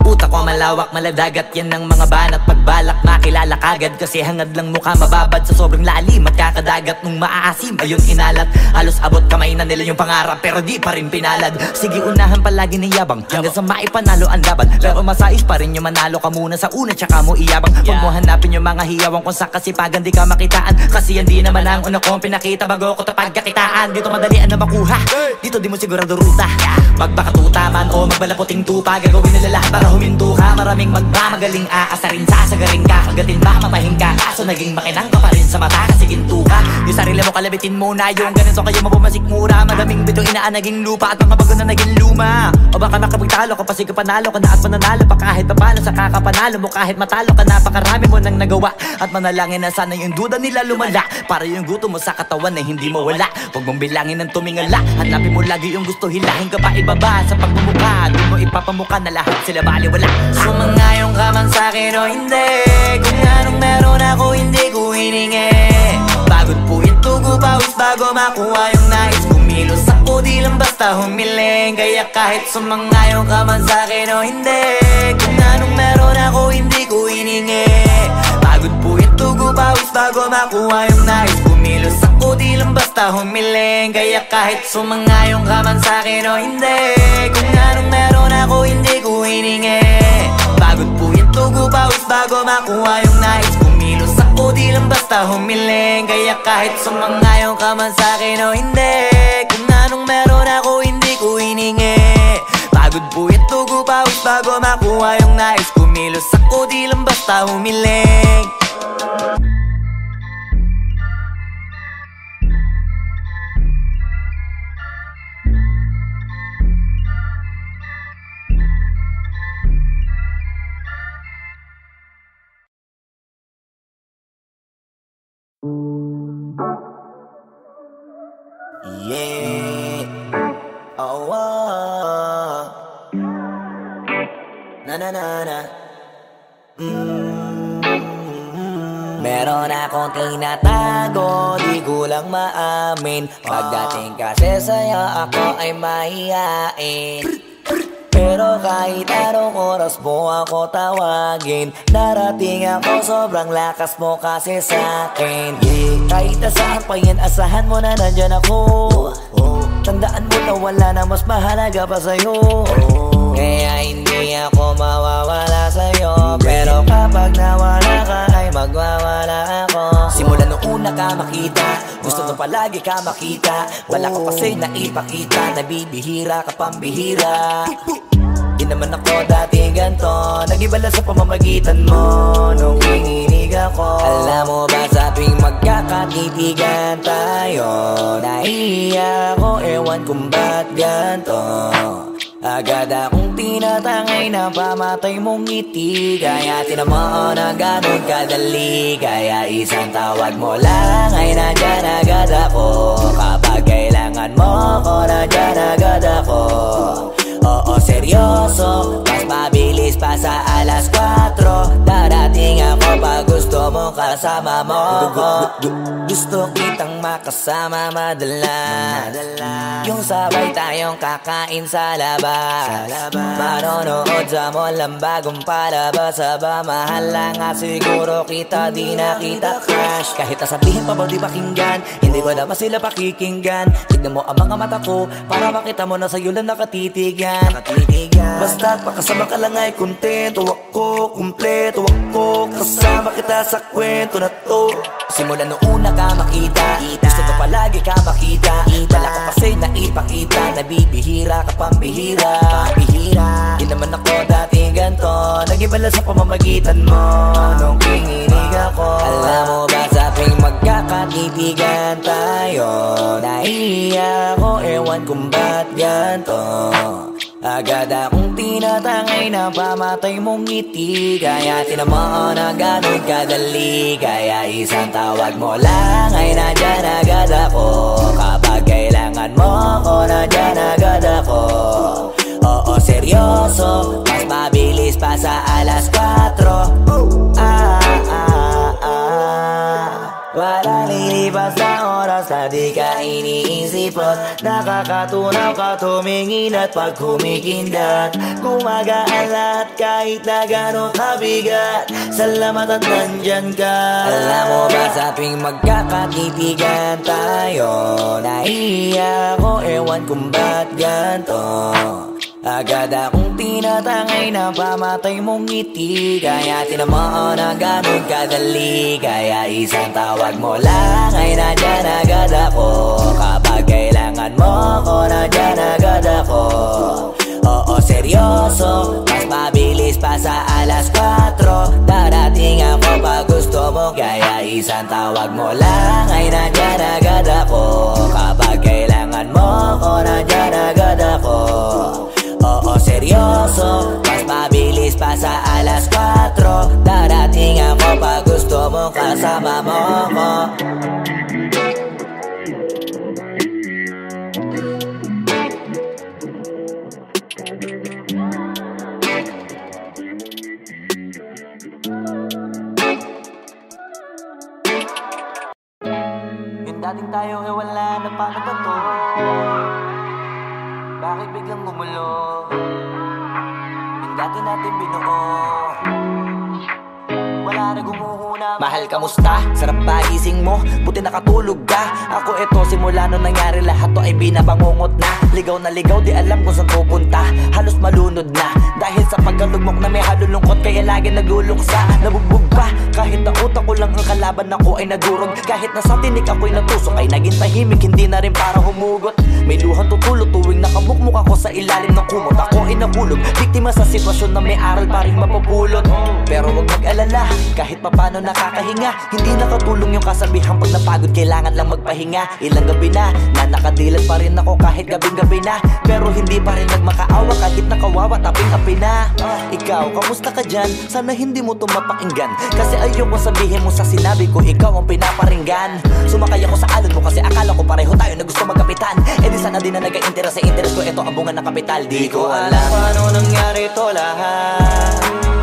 Utak ko malawak, maladagat yan ng mga banat. Pagbalak makilala kagad, kasi hangad lang mukha mababad sa sobrang lalim. At kakadagat nung maaasim, ayun inalat. Halos abot kamay na nila yung pangarap, pero di pa rin pinalad. Sige unahan palagi ng yabang, hanggang sa maipanalo ang laban. Pero masais pa rin yung manalo ka muna sa una, tsaka mo iyabang. Huwag mo hanapin yung mga hiyawang kung sa kasipagan di ka makitaan. Kasi yan di naman ang una kong pinakita bago ko tapagkakitaan. Dito madalian na makuha, dito di mo sigurado ruta. Magbakatuta man o magbalaputing tupa, gagawin nila lahat para huminto ka. Maraming magmamagaling aasarin, sasagaring ka. Kagatin ba mamahing ka, kaso naging makinang ka pa rin sa mata kasi ginto ka. Yung sarili mo kalabitin muna, yung ganito kayo mabumasik mura. Madaming bito inaan naging lupa at mga bago na naging luma. O baka makapagtalo ka pa, sige panalo ka na at mananalo pa kahit papalo. Sa kakapanalo mo kahit matalo ka, napakarami mo nang nagawa. At manalangin na sana yung duda nila lumala, para yung gutom mo sa katawan na hindi mo wala. Huwag mong bilangin ng tumingala, hanapin mo lagi yung gusto, hilahin ka pa ibaba sa pagmumukha. Doon mo ipapamuka na lahat sila baliwala. Sumangayong ka man sa'kin o hindi, kung anong meron ako hindi ko hiningi. Pagod po ito ko pawis bago makuha yung nais. Kumilos ako di lang basta humiling, kaya kahit sumangayong ka man sa'kin o hindi, kung anong meron ako hindi ko hiningi. Pagod po ito ko pawis bago makuha yung nais. Kumilos ako di lang basta humiling, kaya kahit sumangayong ka man sa'kin o hindi, kung anong meron ako hindi ko hiningi. Pagod po ito ko pawis bago makuha yung nais. Kumilos ako di lang basta humiling, kaya kahit sumangayong ka man sa'kin o hindi, kung anong meron ako hindi ko hiningi. Pagod po ito ko pawis bago makuha yung nais. Kumilos ako di lang basta humiling. Meron akong tinatago, di ko lang maamin. Pagdating kasi sa'yo ako ay mahihain. Pero kahit anong oras mo ako tawagin, darating ako, sobrang lakas mo kasi sa'kin. Kahit nasaan pa yan, asahan mo na nandyan ako. Tandaan mo na wala na mas mahalaga pa sa'yo. Kaya hindi ako mawawala sa'yo. Pero kapag nawala ka ay magwawala ako. Simula nung una ka makita, gusto mo palagi ka makita. Wala ka kasi naipakita, nabibihira ka pambihira. Di naman ako dati ganto, nag-iba lang sa pamamagitan mo nung kininig ako. Alam mo ba sa tuwing magkakatitigan tayo, nahiya ako, ewan kung ba't ganto. Agad akong tinatangay na pamatay mong ngiti. Kaya tinamaan na ganun kadali. Kaya isang tawag mo lang ay nandyan agad ako. Kapag kailangan mo ko, nandyan agad ako. Oo, seryoso, mas mabilis pa sa alas 4. Darating ako pag gusto mo kasama mo ko. Gusto kitang makasama madalas, yung sabay tayong kakain sa labas, manonood sa mall ang bagong palabas. Aba, mahal lang nga siguro kita, di na kita crush. Kahit nasabihin pa ba di pakinggan, hindi ko naman sila pakikinggan. Tignan mo ang mga mata ko, para makita mo na sa'yo lang nakatitigan. Basta't pakasama ka lang ay kontento ako, kumpleto ako. Kasama kita sa kwento na to. Simula nung una ka makita, gusto ko palagi ka makita. Wala ka kasi naipakita, nabibihira ka pambihira. Di naman ako dati ganto, nag-iba lang sa pamamagitan mo nung kininig ako. Alam mo ba sa tuwing magkakatitigan tayo, nahiya ako, ewan kung ba't ganto. Agad akong tinatangay na pamatay mong ngiti. Kaya tinamaan na ganun kadali. Kaya isang tawag mo lang ay nandyan agad ako. Kapag kailangan mo ko, nandyan agad ako. Oo, seryoso, mas mabilis pa sa alas 4. Walang lilipas na oras na di ka iniisipot. Nakakatunaw ka tumingin at pag kumikindat, gumagaan lahat kahit na gano'ng kabigat. Salamat at nandyan ka. Alam mo ba sa tuwing magkakatitigan tayo, nahiya ako, ewan kung ba't ganto. Agad akong tinatangay na pamatay mong ngiti. Kaya tinamaan na ganun kadali. Kaya isang tawag mo lang ay nandyan agad ako. Kapag kailangan mo ko, nandyan agad ako. Oo, seryoso, mas mabilis pa sa alas 4. Darating ako pag gusto mo. Kaya isang tawag mo lang ay nandyan agad ako. Kapag kailangan mo ko, nandyan agad ako. Oo, seryoso, mas mabilis pa sa alas 4. Darating ako pag gusto mo kasama mo ko. Yung dating tayo ay wala na, paano ba to? Bakit biglang gumulo? Yung dati natin binuo, wala na gumuhuna. Mahal, kamusta? Sarap ba gising mo? Buti nakatulog ka. Ako eto, simula nung nangyari lahat to ay binabangungot na. Ligaw na ligaw, di alam kung saan pupunta. Halos malunod na dahil sa pagkalugmok na may halulungkot. Kaya lagi nagluluksa, nabugbog pa. Kahit na utak ko lang ang kalaban ako ay nagurog. Kahit na sa tinik ako'y natusok ay naging tahimik, hindi na rin para humugot. May luhang tutulog tuwing nakamukmuk ako sa ilalim ng kumot. Ako ay nahulog, biktima sa sitwasyon na may aral pa rin mapupulot. Pero wag mag-alala, kahit papano nakakahinga. Hindi nakatulong yung kasabihan pag napagod kailangan lang magpahinga. Ilang gabi na nakadilat pa rin ako kahit gabing-gabi na, pero hindi pa rin nagmakaawa kahit nakawawa taping-api na. Ikaw, kamusta ka dyan? Sana hindi mo to mapakinggan, kasi ayoko sabihin mo sa sinabi ko ikaw ang pinaparinggan. Sumakay ako sa alon mo kasi akala ko pareho tayo na gusto magkapitan. Eh di sana din na nag-interest sa interest ko, ito ang bunga ng kapital. Di ko alam paano nangyari to lahat.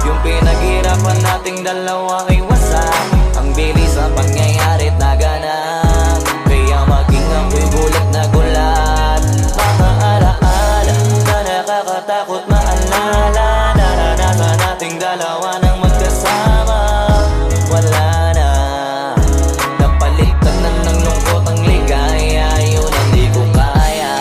Yung pinaghirapan nating dalawa ay wasak. Ang bilis ang pangyayari't naganap, kaya maging ako'y gulat na gulat. Mga alaala na nakakatakot maalala. Naranasan nating dalawa nang magkasama. Wala na, napalitan na ng lungkot ang ligaya. Yun ang di ko kaya.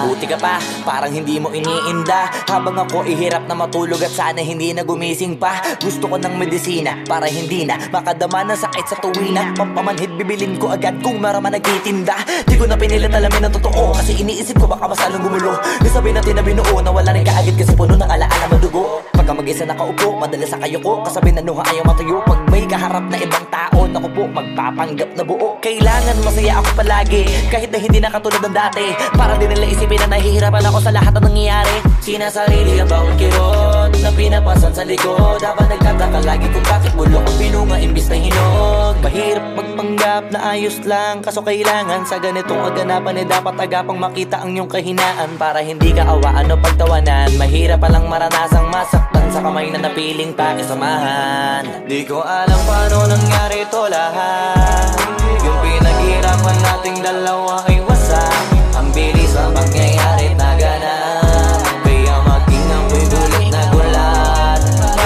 Buti ka pa, parang hindi mo iniinda. Habang ako ihirap na matulog at sana hindi na gumising pa. Gusto ko ng medisina para hindi na makadama ng sakit sa tuwina. Pampamanhid bibilin ko agad kung marama nagtitinda. Di ko na pinilit alamin ang totoo, kasi iniisip ko baka masalong gumulo. Isabi natin na binuo na wala rin kaagad kasi puno ng alaala madugo. Pagka mag-isa nakaupo, madalas sa kayo ko. Kasabi na nuha ayaw matuyo. Pag may kaharap na ibang tao, naku po, magpapanggap na buo. Kailangan masaya ako palagi, kahit na hindi na katulad ng dati. Para din nila isipin na nahihirapan ako sa lahat ng nangyayari. Sinasarili ang bawal kirot na pinapasan sa likod, habang nagtataka lagi kung bakit bulok ang pinunga imbis na hinog. Mahirap magpanggap na ayos lang, kaso kailangan sa ganitong aganapan dapat agapang makita ang iyong kahinaan, para hindi ka awaan o pagtawanan. Mahirap palang maranasang masaktan sa kamay na napiling pakisamahan. Di ko alam paano nangyari to lahat. Yung pinaghirapan nating dalawa ay wasak. Ang bilis ang pangyayari't naganap, kaya maging ako'y gulat na gulat.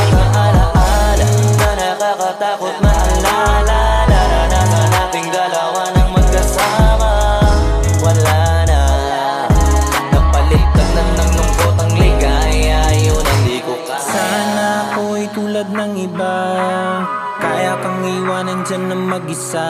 Mga alaala na nakakatakot maalala. Naranasan nating dalawa nang magkasama. Wala na, napalitan na ng lungkot ang ligaya. Yun ang di ko kaya. Sana ako'y tulad ng iba, kaya kang iwanan dyan ng mag-isa.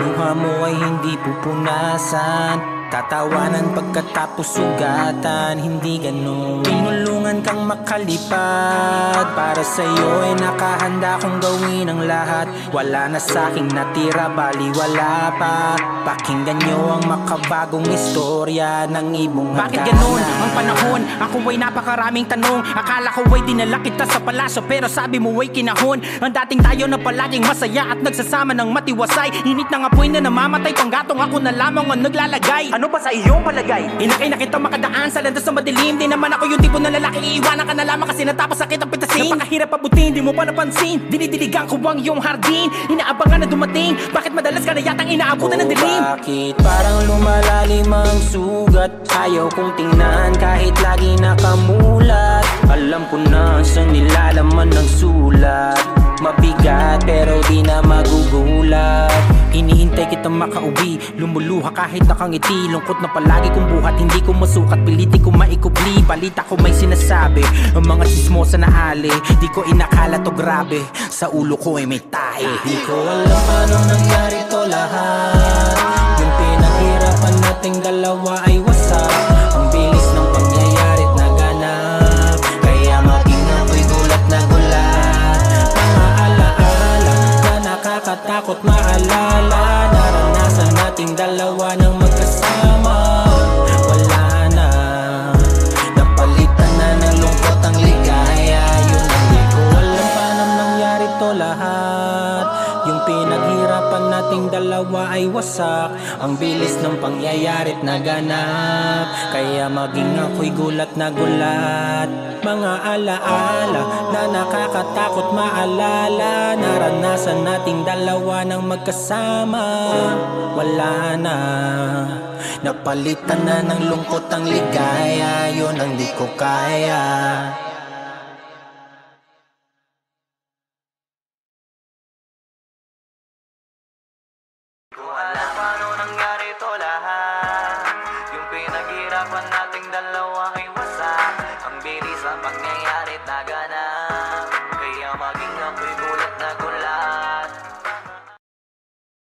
Luha mo ay hindi pupunasan, tatawanan pagkatapos sugatan. Hindi ganun, tinulungan kang makalipad. Para sa'yo ay nakahanda kong gawin ang lahat. Wala na sa'king natira, bali wala pa. Pakinggan nyo ang makabagong istorya ng ibong hagana. Bakit ganun ang panahon? Ako ay napakaraming tanong. Akala ko ay dinala kita sa palasyo, pero sabi mo ay kinahon. Ang dating tayo na palaging masaya at nagsasama ng matiwasay. Init ng apoy na namamatay, panggatong ako na lamang ang naglalagay. Ano ba sa iyong palagay? Inakay na kita makadaan sa landas na madilim. Di naman ako yung tipo na lalaki, iiwanan ka na lamang kasi natapos sakit ang pitasin. Napakahirap pabutin, di mo pa napansin. Dinidiligan ko ang iyong hardin, inaabangan na dumating. Bakit madalas ka na yatang inaabutan ng dilim? Bakit parang lumalalim ang sugat? Ayaw kong tingnan kahit lagi nakamulat. Alam ko na sa nilalaman ng sulat. Mabigat pero di na magugulat. Hinihintay kitang makauwi, lumuluha kahit nakangiti. Lungkot na palagi kong buhat, hindi ko masukat, piliti ko maikubli. Balita ko may sinasabi, ang mga sismosa na ali. Di ko inakala to grabe, sa ulo ko ay may tahi. Di ko alam paano nangyari to lahat. Yung pinaghirapan nating dalawa ay wasak. Ang bilis ng pangyayari't naganap, kaya maging ako'y gulat na gulat. Mga alaala na nakakatakot maalala. Naranasan nating dalawa ng magkasama. Wala na, napalitan na ng lungkot ang ligaya. Yun ang di ko alam paano nangyari to lahat. Yung pinaghirapan nating dalawa ay wasak. Ang bilis ng pangyayari't naganap, kaya maging ako'y gulat na gulat. Mga alaala na nakakatakot maalala. Naranasan nating dalawa ng magkasama. Wala na, napalitan na ng lungkot ang ligaya. Yun ang di ko kaya. Alam paano nangyari to lahat. Yung pinaghirapan nating dalawa ay wasak. Ang bilis ang pangyayari